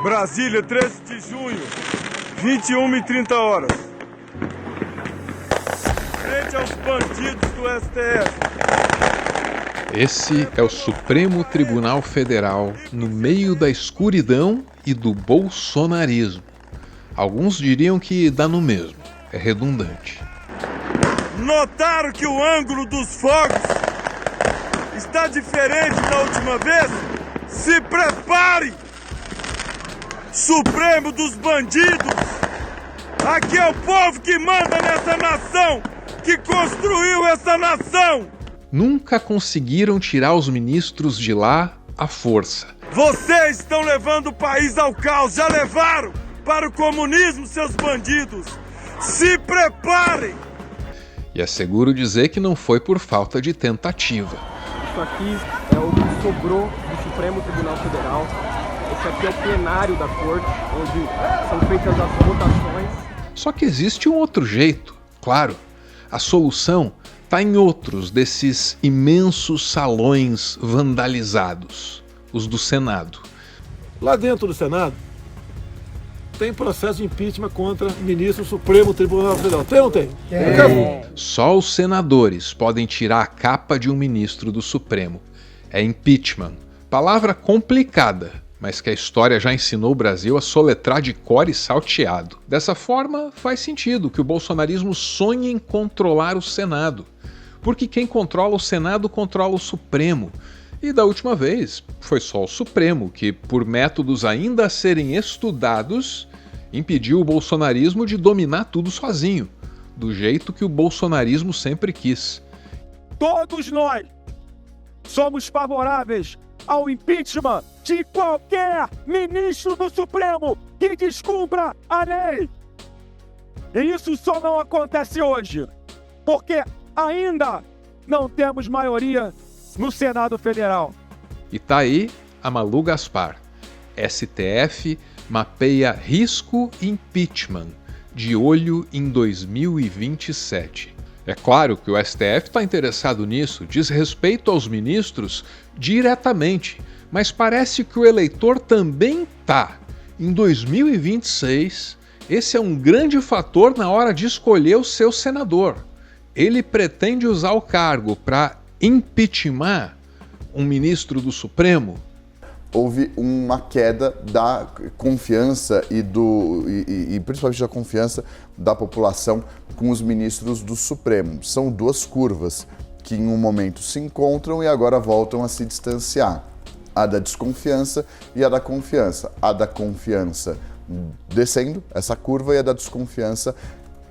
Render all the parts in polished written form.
Brasília, 13 de junho, 21h30. Frente aos bandidos do STF. Esse é o Supremo Tribunal Federal no meio da escuridão e do bolsonarismo. Alguns diriam que dá no mesmo, é redundante. Notaram que o ângulo dos fogos está diferente da última vez? Se prepare! Supremo dos bandidos! Aqui é o povo que manda nessa nação, que construiu essa nação! Nunca conseguiram tirar os ministros de lá à força. Vocês estão levando o país ao caos, já levaram para o comunismo, seus bandidos! Se preparem! E é seguro dizer que não foi por falta de tentativa. Isso aqui é o que sobrou do Supremo Tribunal Federal. Esse aqui é o plenário da Corte, onde são feitas as votações. Só que existe um outro jeito, claro. A solução está em outros desses imensos salões vandalizados, os do Senado. Lá dentro do Senado tem processo de impeachment contra o ministro do Supremo Tribunal Federal. Tem ou não tem? Só os senadores podem tirar a capa de um ministro do Supremo. É impeachment. Palavra complicada, mas que a história já ensinou o Brasil a soletrar de cor e salteado. Dessa forma, faz sentido que o bolsonarismo sonhe em controlar o Senado. Porque quem controla o Senado controla o Supremo. E da última vez, foi só o Supremo que, por métodos ainda a serem estudados, impediu o bolsonarismo de dominar tudo sozinho, do jeito que o bolsonarismo sempre quis. Todos nós somos favoráveis ao impeachment de qualquer ministro do Supremo que descumpra a lei. E isso só não acontece hoje, porque ainda não temos maioria no Senado Federal. E tá aí a Malu Gaspar. STF mapeia risco impeachment, de olho em 2027. É claro que o STF está interessado nisso, diz respeito aos ministros diretamente, mas parece que o eleitor também tá. Em 2026, esse é um grande fator na hora de escolher o seu senador. Ele pretende usar o cargo para impeachment um ministro do Supremo? Houve uma queda da confiança e principalmente da confiança da população com os ministros do Supremo. São duas curvas que em um momento se encontram e agora voltam a se distanciar. A da desconfiança e a da confiança. A da confiança descendo, essa curva, e a da desconfiança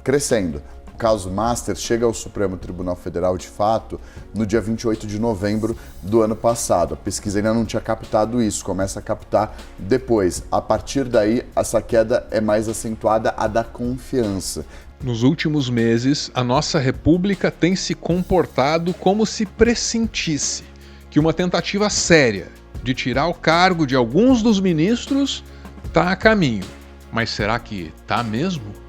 crescendo. O caso Master chega ao Supremo Tribunal Federal, de fato, no dia 28 de novembro do ano passado. A pesquisa ainda não tinha captado isso, começa a captar depois. A partir daí, essa queda é mais acentuada, a da confiança. Nos últimos meses, a nossa república tem se comportado como se pressentisse que uma tentativa séria de tirar o cargo de alguns dos ministros está a caminho. Mas será que está mesmo?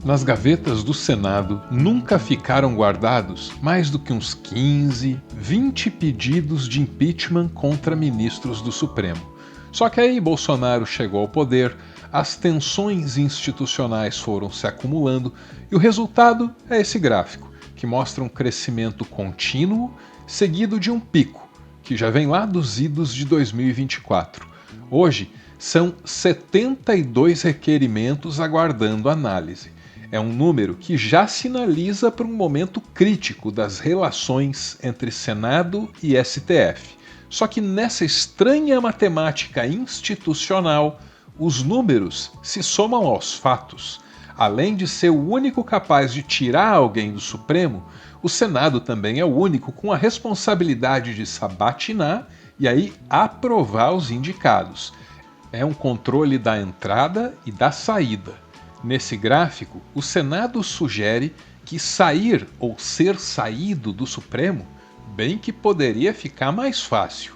Nas gavetas do Senado nunca ficaram guardados mais do que uns 15, 20 pedidos de impeachment contra ministros do Supremo. Só que aí Bolsonaro chegou ao poder, as tensões institucionais foram se acumulando e o resultado é esse gráfico, que mostra um crescimento contínuo seguido de um pico, que já vem lá dos idos de 2024. Hoje, são 72 requerimentos aguardando análise. É um número que já sinaliza para um momento crítico das relações entre Senado e STF. Só que nessa estranha matemática institucional, os números se somam aos fatos. Além de ser o único capaz de tirar alguém do Supremo, o Senado também é o único com a responsabilidade de sabatinar e aí aprovar os indicados. É um controle da entrada e da saída. Nesse gráfico, o Senado sugere que sair ou ser saído do Supremo, bem que poderia ficar mais fácil.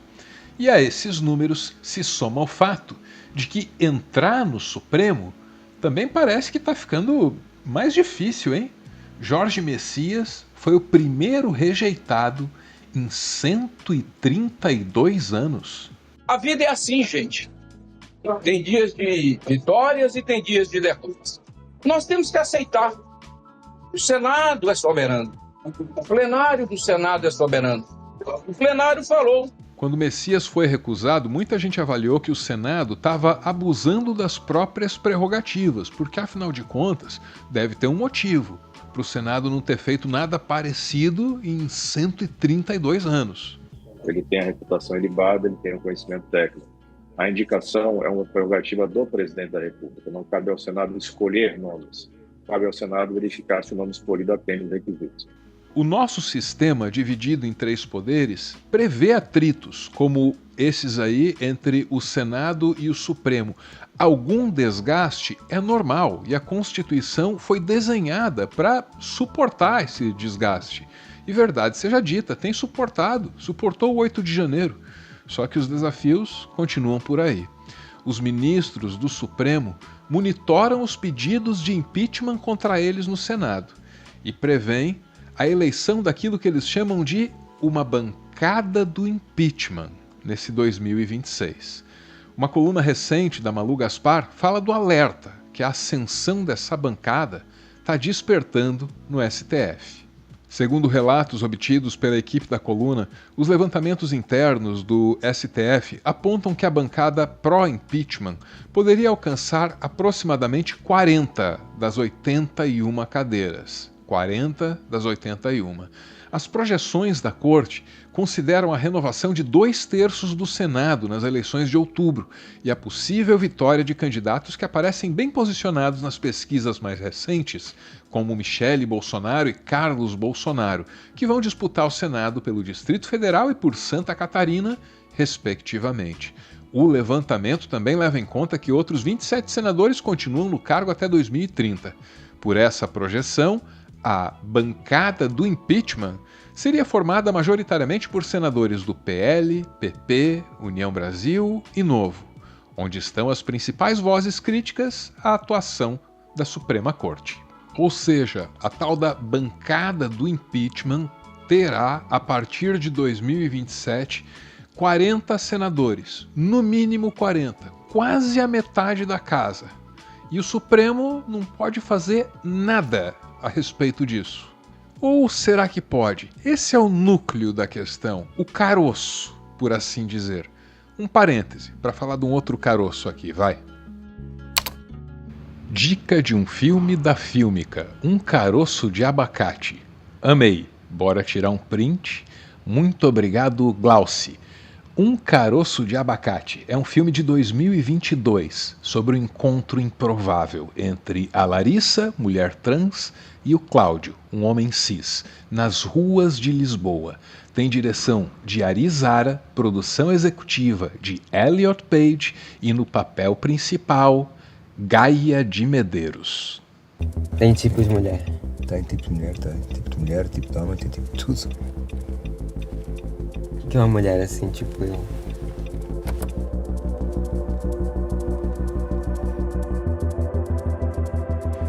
E a esses números se soma o fato de que entrar no Supremo também parece que está ficando mais difícil, hein? Jorge Messias foi o primeiro rejeitado em 132 anos? A vida é assim, gente. Tem dias de vitórias e tem dias de derrotas. Nós temos que aceitar. O Senado é soberano. O plenário do Senado é soberano. O plenário falou. Quando o Messias foi recusado, muita gente avaliou que o Senado estava abusando das próprias prerrogativas, porque, afinal de contas, deve ter um motivo para o Senado não ter feito nada parecido em 132 anos. Ele tem a reputação ilibada, ele tem um conhecimento técnico. A indicação é uma prerrogativa do presidente da República. Não cabe ao Senado escolher nomes. Cabe ao Senado verificar se o nome escolhido atende os requisitos. O nosso sistema, dividido em 3 poderes, prevê atritos, como esses aí entre o Senado e o Supremo. Algum desgaste é normal e a Constituição foi desenhada para suportar esse desgaste. E verdade seja dita, tem suportou o 8 de janeiro. Só que os desafios continuam por aí. Os ministros do Supremo monitoram os pedidos de impeachment contra eles no Senado e prevêem a eleição daquilo que eles chamam de uma bancada do impeachment nesse 2026. Uma coluna recente da Malu Gaspar fala do alerta que a ascensão dessa bancada está despertando no STF. Segundo relatos obtidos pela equipe da coluna, os levantamentos internos do STF apontam que a bancada pró-impeachment poderia alcançar aproximadamente 40 das 81 cadeiras. 40 das 81. As projeções da Corte consideram a renovação de 2/3 do Senado nas eleições de outubro e a possível vitória de candidatos que aparecem bem posicionados nas pesquisas mais recentes, como Michele Bolsonaro e Carlos Bolsonaro, que vão disputar o Senado pelo Distrito Federal e por Santa Catarina, respectivamente. O levantamento também leva em conta que outros 27 senadores continuam no cargo até 2030. Por essa projeção, a bancada do impeachment seria formada majoritariamente por senadores do PL, PP, União Brasil e Novo, onde estão as principais vozes críticas à atuação da Suprema Corte. Ou seja, a tal da bancada do impeachment terá, a partir de 2027, 40 senadores, no mínimo 40, quase a metade da casa. E o Supremo não pode fazer nada a respeito disso. Ou será que pode? Esse é o núcleo da questão, o caroço, por assim dizer. Um parêntese, para falar de um outro caroço aqui, vai. Dica de um filme da Fílmica, Um Caroço de Abacate. Amei, bora tirar um print. Muito obrigado, Glauci. Um Caroço de Abacate é um filme de 2022 sobre o encontro improvável entre a Larissa, mulher trans, e o Cláudio, um homem cis, nas ruas de Lisboa. Tem direção de Ari Zara, produção executiva de Elliot Page e no papel principal, Gaia de Medeiros. Tem tipos de mulher? Tem tipo de mulher, tem tipo de mulher, tipo de homem, tem tipo de tudo. O que é uma mulher assim, tipo eu?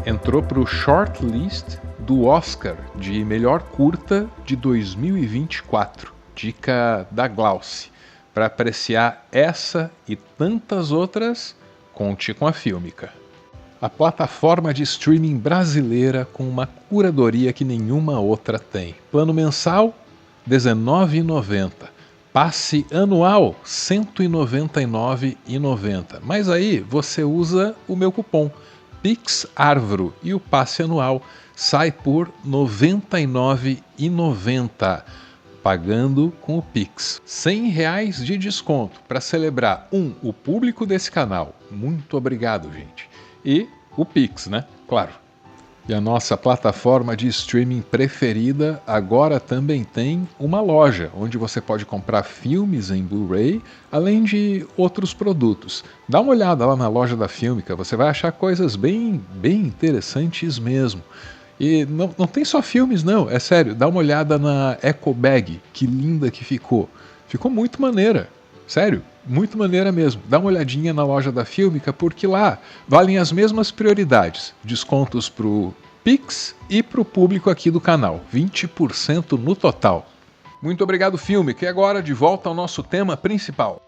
Entrou para o shortlist do Oscar de melhor curta de 2024. Dica da Glauci. Para apreciar essa e tantas outras, conte com a Fílmica. A plataforma de streaming brasileira com uma curadoria que nenhuma outra tem. Plano mensal, R$19,90. Passe anual, R$ 199,90. Mas aí você usa o meu cupom PIXARVRO e o passe anual sai por R$ 99,90. Pagando com o Pix. R$100 de desconto para celebrar o público desse canal. Muito obrigado, gente. E o Pix, né? Claro. E a nossa plataforma de streaming preferida agora também tem uma loja, onde você pode comprar filmes em Blu-ray, além de outros produtos. Dá uma olhada lá na loja da Fílmica, você vai achar coisas bem interessantes mesmo. E não tem só filmes não, é sério, dá uma olhada na Eco Bag, que linda que ficou. Ficou muito maneira, sério. Muito maneira mesmo. Dá uma olhadinha na loja da Fílmica, porque lá valem as mesmas prioridades. Descontos pro Pix e pro público aqui do canal. 20% no total. Muito obrigado, filme, que agora de volta ao nosso tema principal.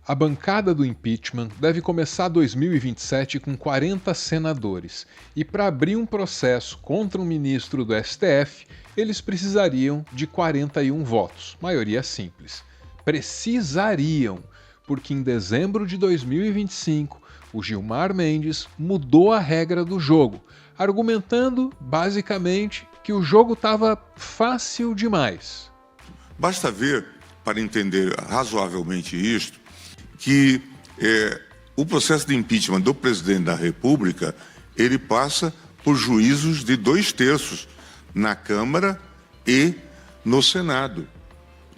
A bancada do impeachment deve começar 2027 com 40 senadores, e para abrir um processo contra um ministro do STF, eles precisariam de 41 votos, maioria simples. Precisariam, porque em dezembro de 2025, o Gilmar Mendes mudou a regra do jogo, argumentando, basicamente, que o jogo estava fácil demais. Basta ver, para entender razoavelmente isto, que o processo de impeachment do presidente da República, ele passa por juízos de 2/3 na Câmara e no Senado.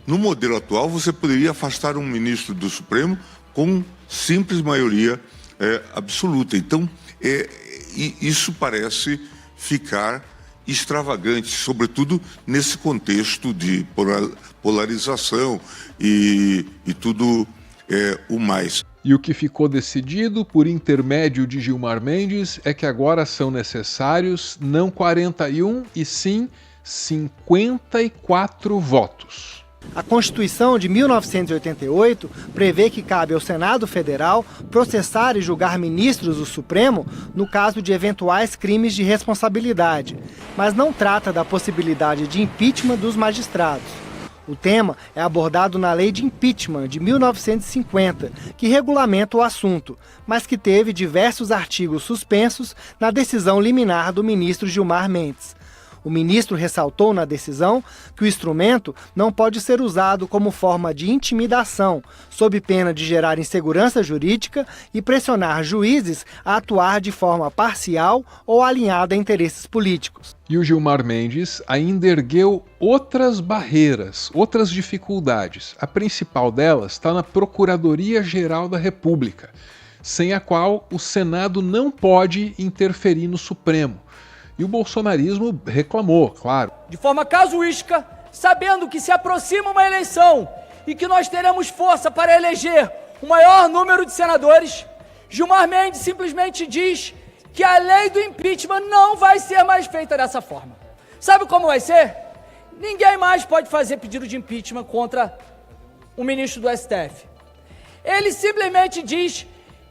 No modelo atual, você poderia afastar um ministro do Supremo com simples maioria absoluta. Então, isso parece ficar extravagante, sobretudo nesse contexto de polarização e tudo o mais. E o que ficou decidido por intermédio de Gilmar Mendes é que agora são necessários não 41 e sim 54 votos. A Constituição de 1988 prevê que cabe ao Senado Federal processar e julgar ministros do Supremo no caso de eventuais crimes de responsabilidade, mas não trata da possibilidade de impeachment dos magistrados. O tema é abordado na Lei de Impeachment de 1950, que regulamenta o assunto, mas que teve diversos artigos suspensos na decisão liminar do ministro Gilmar Mendes. O ministro ressaltou na decisão que o instrumento não pode ser usado como forma de intimidação, sob pena de gerar insegurança jurídica e pressionar juízes a atuar de forma parcial ou alinhada a interesses políticos. E o Gilmar Mendes ainda ergueu outras barreiras, outras dificuldades. A principal delas está na Procuradoria-Geral da República, sem a qual o Senado não pode interferir no Supremo. E o bolsonarismo reclamou, claro. De forma casuística, sabendo que se aproxima uma eleição e que nós teremos força para eleger o maior número de senadores, Gilmar Mendes simplesmente diz que a lei do impeachment não vai ser mais feita dessa forma. Sabe como vai ser? Ninguém mais pode fazer pedido de impeachment contra o ministro do STF. Ele simplesmente diz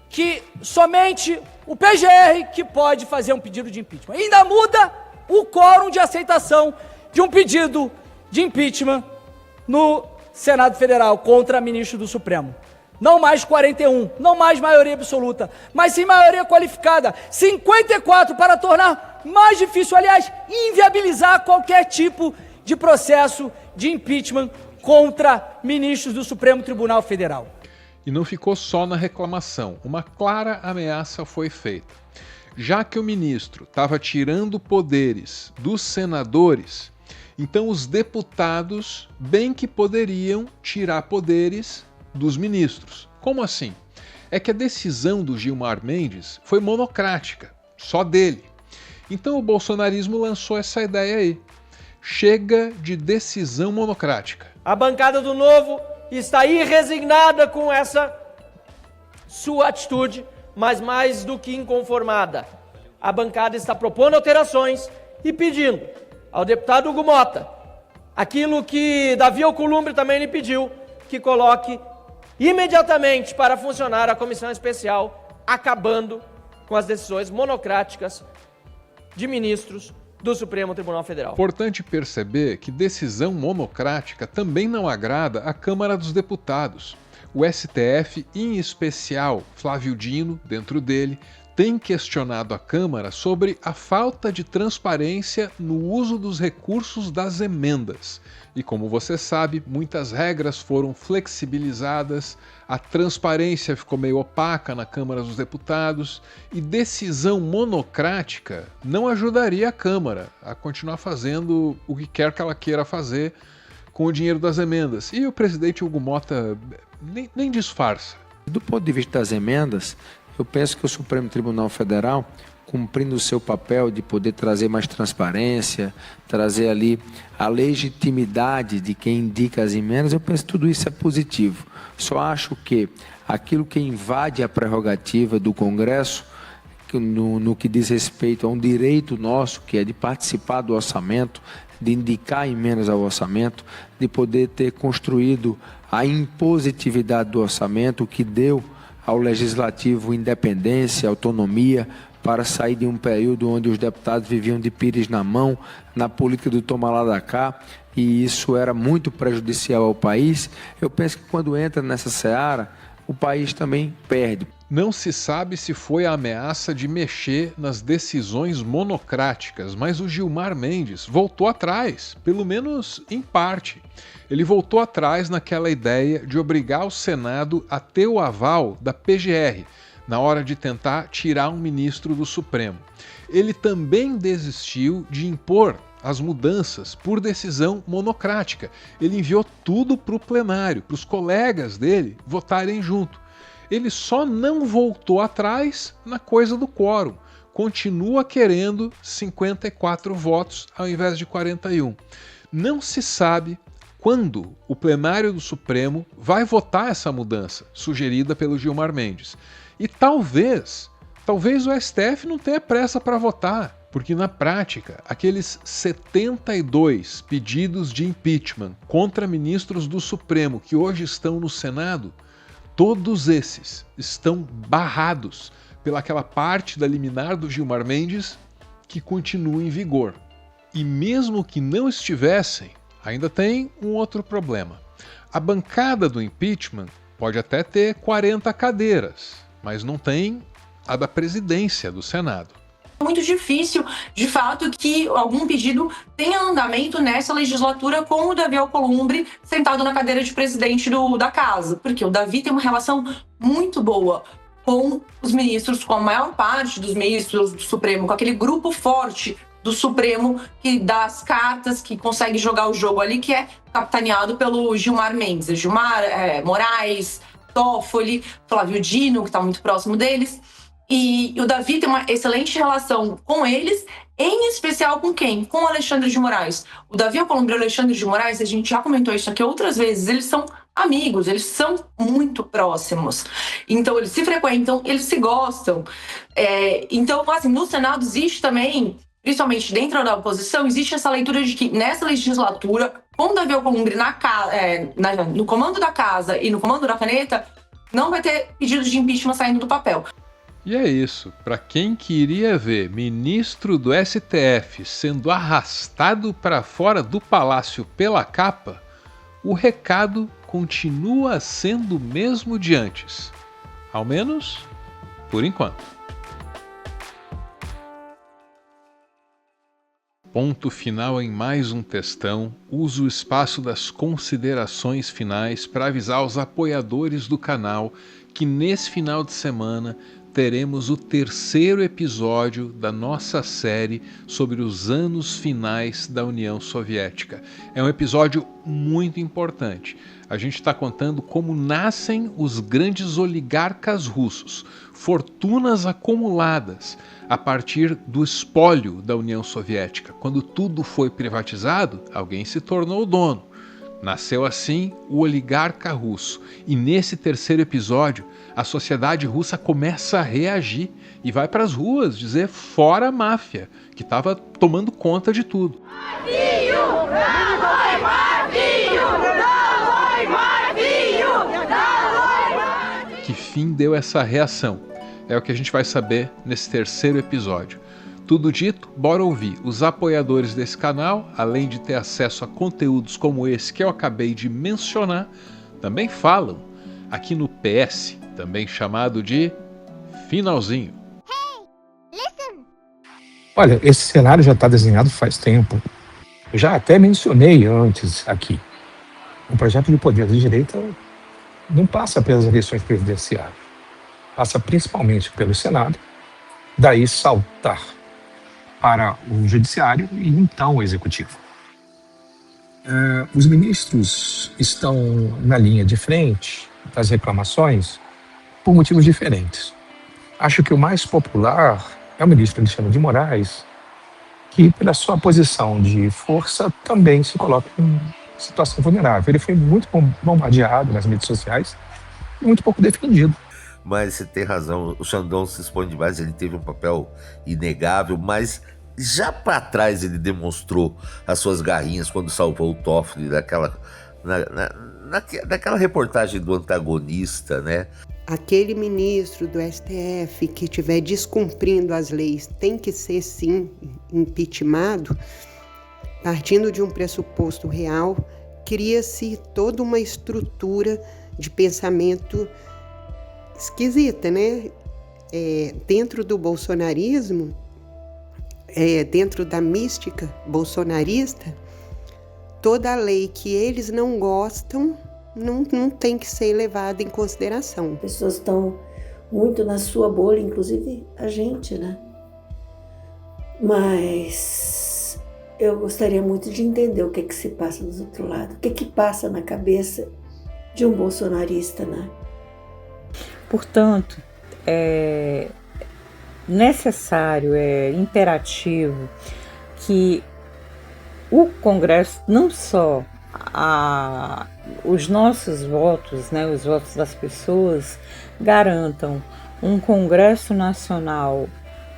que somente o PGR que pode fazer um pedido de impeachment. Ainda muda o quórum de aceitação de um pedido de impeachment no Senado Federal contra ministro do Supremo. Não mais 41, não mais maioria absoluta, mas sim maioria qualificada. 54 para tornar mais difícil, aliás, inviabilizar qualquer tipo de processo de impeachment contra ministros do Supremo Tribunal Federal. E não ficou só na reclamação, uma clara ameaça foi feita. Já que o ministro estava tirando poderes dos senadores, então os deputados bem que poderiam tirar poderes dos ministros. Como assim? É que a decisão do Gilmar Mendes foi monocrática, só dele. Então o bolsonarismo lançou essa ideia aí. Chega de decisão monocrática. A bancada do Novo está irresignada com essa sua atitude, mas mais do que inconformada. A bancada está propondo alterações e pedindo ao deputado Hugo Mota aquilo que Davi Alcolumbre também lhe pediu, que coloque imediatamente para funcionar a comissão especial, acabando com as decisões monocráticas de ministros do Supremo Tribunal Federal. Importante perceber que decisão monocrática também não agrada à Câmara dos Deputados. O STF, em especial Flávio Dino, dentro dele, tem questionado a Câmara sobre a falta de transparência no uso dos recursos das emendas. E como você sabe, muitas regras foram flexibilizadas, a transparência ficou meio opaca na Câmara dos Deputados e decisão monocrática não ajudaria a Câmara a continuar fazendo o que quer que ela queira fazer com o dinheiro das emendas. E o presidente Hugo Mota nem disfarça. Do ponto de vista das emendas, eu penso que o Supremo Tribunal Federal, cumprindo o seu papel de poder trazer mais transparência, trazer ali a legitimidade de quem indica as emendas, eu penso que tudo isso é positivo. Só acho que aquilo que invade a prerrogativa do Congresso, no que diz respeito a um direito nosso, que é de participar do orçamento, de indicar emendas ao orçamento, de poder ter construído a impositividade do orçamento, que deu ao Legislativo independência, autonomia, para sair de um período onde os deputados viviam de pires na mão, na política do toma lá da cá, e isso era muito prejudicial ao país. Eu penso que quando entra nessa seara, o país também perde. Não se sabe se foi a ameaça de mexer nas decisões monocráticas, mas o Gilmar Mendes voltou atrás, pelo menos em parte. Ele voltou atrás naquela ideia de obrigar o Senado a ter o aval da PGR, na hora de tentar tirar um ministro do Supremo. Ele também desistiu de impor as mudanças por decisão monocrática. Ele enviou tudo para o plenário, para os colegas dele votarem junto. Ele só não voltou atrás na coisa do quórum. Continua querendo 54 votos ao invés de 41. Não se sabe quando o plenário do Supremo vai votar essa mudança sugerida pelo Gilmar Mendes. E talvez o STF não tenha pressa para votar, porque na prática, aqueles 72 pedidos de impeachment contra ministros do Supremo que hoje estão no Senado, todos esses estão barrados pelaquela parte da liminar do Gilmar Mendes que continua em vigor. E mesmo que não estivessem, ainda tem um outro problema. A bancada do impeachment pode até ter 40 cadeiras, mas não tem a da presidência do Senado. É muito difícil, de fato, que algum pedido tenha andamento nessa legislatura com o Davi Alcolumbre sentado na cadeira de presidente da casa, porque o Davi tem uma relação muito boa com os ministros, com a maior parte dos ministros do Supremo, com aquele grupo forte do Supremo que dá as cartas, que consegue jogar o jogo ali, que é capitaneado pelo Gilmar Mendes. Gilmar, Moraes, Toffoli, Flávio Dino, que está muito próximo deles. E o Davi tem uma excelente relação com eles, em especial com quem? Com o Alexandre de Moraes. O Davi Alcolumbre e o Alexandre de Moraes, a gente já comentou isso aqui outras vezes, eles são amigos, eles são muito próximos. Então, eles se frequentam, eles se gostam. Então, assim, no Senado existe também, principalmente dentro da oposição, existe essa leitura de que nessa legislatura, com o Davi Alcolumbre no comando da casa e no comando da caneta, não vai ter pedidos de impeachment saindo do papel. E é isso. Para quem queria ver ministro do STF sendo arrastado para fora do palácio pela capa, o recado continua sendo o mesmo de antes. Ao menos, por enquanto. Ponto final em mais um textão. Uso o espaço das considerações finais para avisar os apoiadores do canal que nesse final de semana teremos o 3º episódio da nossa série sobre os anos finais da União Soviética. É um episódio muito importante. A gente está contando como nascem os grandes oligarcas russos, fortunas acumuladas a partir do espólio da União Soviética. Quando tudo foi privatizado, alguém se tornou o dono. Nasceu assim o oligarca russo. E nesse 3º episódio, a sociedade russa começa a reagir e vai para as ruas dizer fora a máfia, que estava tomando conta de tudo. Que fim deu essa reação? É o que a gente vai saber nesse 3º episódio. Tudo dito, bora ouvir. Os apoiadores desse canal, além de ter acesso a conteúdos como esse que eu acabei de mencionar, também falam aqui no PS, também chamado de Finalzinho. Olha, esse cenário já está desenhado faz tempo. Eu já até mencionei antes aqui. O projeto de poder da direita não passa pelas eleições presidenciais. Passa principalmente pelo Senado, daí saltar para o Judiciário e então o Executivo. Os ministros estão na linha de frente das reclamações por motivos diferentes. Acho que o mais popular é o ministro Alexandre de Moraes, que pela sua posição de força também se coloca em situação vulnerável. Ele foi muito bombardeado nas mídias sociais e muito pouco defendido. Mas você tem razão, o Xandão se expõe demais, ele teve um papel inegável, mas já para trás ele demonstrou as suas garrinhas quando salvou o Toffoli naquela reportagem do Antagonista, né? Aquele ministro do STF que estiver descumprindo as leis tem que ser, sim, impeachmentado. Partindo de um pressuposto real, cria-se toda uma estrutura de pensamento esquisita, né? Dentro do bolsonarismo, dentro da mística bolsonarista, toda lei que eles não gostam não tem que ser levada em consideração. As pessoas estão muito na sua bolha, inclusive a gente, né? Mas eu gostaria muito de entender o que se passa do outro lado, o que passa na cabeça de um bolsonarista, né? Portanto, é necessário, é imperativo que o Congresso, não só os nossos votos, né, os votos das pessoas, garantam um Congresso Nacional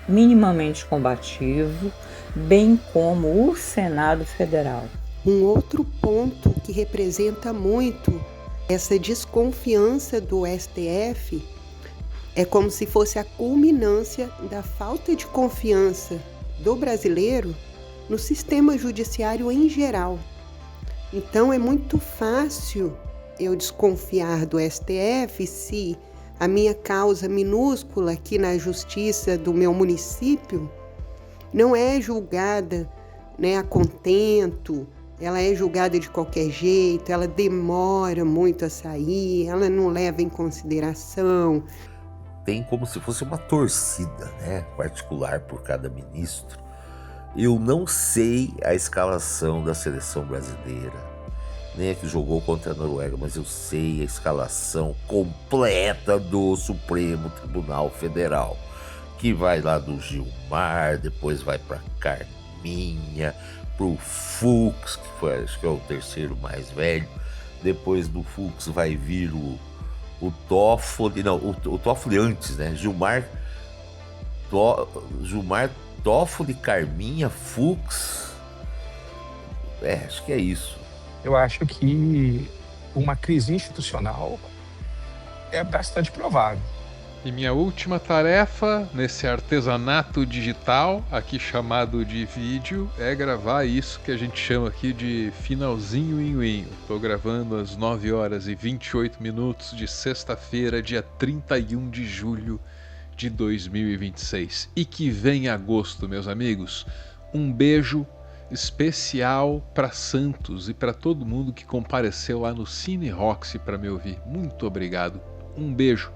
minimamente combativo, bem como o Senado Federal. Um outro ponto que representa muito essa desconfiança do STF é como se fosse a culminância da falta de confiança do brasileiro no sistema judiciário em geral. Então é muito fácil eu desconfiar do STF se a minha causa minúscula aqui na justiça do meu município não é julgada, né, a contento, ela é julgada de qualquer jeito, ela demora muito a sair, ela não leva em consideração. Tem como se fosse uma torcida, né, particular por cada ministro. Eu não sei a escalação da seleção brasileira, nem a que jogou contra a Noruega, mas eu sei a escalação completa do Supremo Tribunal Federal, que vai lá do Gilmar, depois vai para Carminha, pro Fux, que foi, acho que é o terceiro mais velho. Depois do Fux vai vir o Toffoli, não, o Toffoli antes, né? Gilmar, Toffoli, Carminha, Fux. Acho que é isso. Eu acho que uma crise institucional é bastante provável. E minha última tarefa nesse artesanato digital, aqui chamado de vídeo, é gravar isso que a gente chama aqui de finalzinho inho. Estou gravando às 9 horas e 28 minutos de sexta-feira, dia 31 de julho de 2026. E que vem agosto, meus amigos. Um beijo especial para Santos e para todo mundo que compareceu lá no Cine Roxy para me ouvir. Muito obrigado. Um beijo.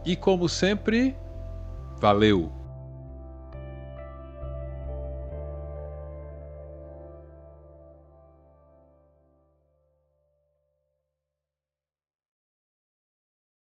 E como sempre, valeu!